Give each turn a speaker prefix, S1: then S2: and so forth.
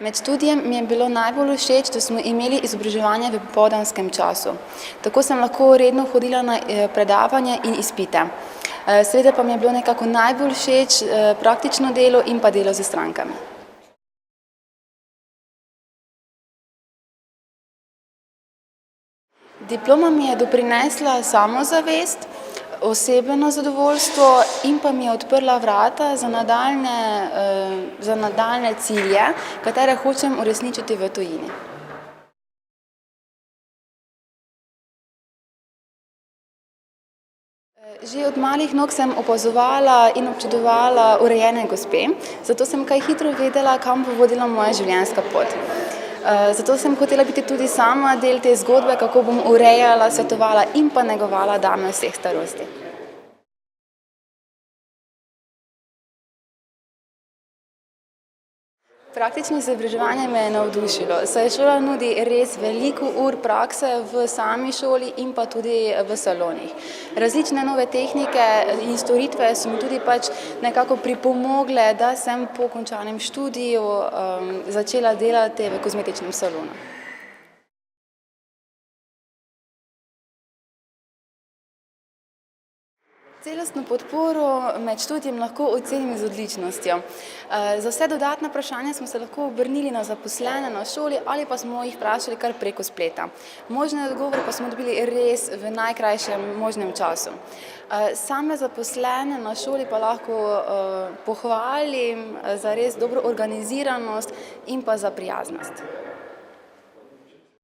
S1: Med študijem mi je bilo najbolj všeč, da smo imeli izobraževanje v popoldanskem času. Tako sem lahko redno hodila na predavanja in izpite. Seveda pa mi je bilo nekako najbolj všeč praktično delo in pa delo z strankami. Diploma mi je doprinesla samozavest, osebno zadovoljstvo in pa mi je odprla vrata za nadaljnje cilje, katere hočem uresničiti v tujini. Že od malih nog sem opazovala in občudovala urejene gospe, zato sem kaj hitro vedela, kam bo vodila moja življenjska pot. Zato sem hotela biti tudi sama del te zgodbe, kako bom urejala, svetovala in pa negovala dame vseh starosti. Praktično izobraževanje me je navdušilo, saj šola nudi res veliko ur prakse v sami šoli in pa tudi v salonih. Različne nove tehnike in storitve so mi tudi nekako pripomogle, da sem po končanem študiju začela delati v kozmetičnem salonu. Celostno podporo med študijem lahko ocenim z odličnostjo. Za vse dodatna vprašanja smo se lahko obrnili na zaposlene na šoli ali pa smo jih vprašali kar preko spleta. Možne odgovore pa smo dobili res v najkrajšem možnem času. Same zaposlene na šoli pa lahko pohvalim za res dobro organiziranost in pa za prijaznost.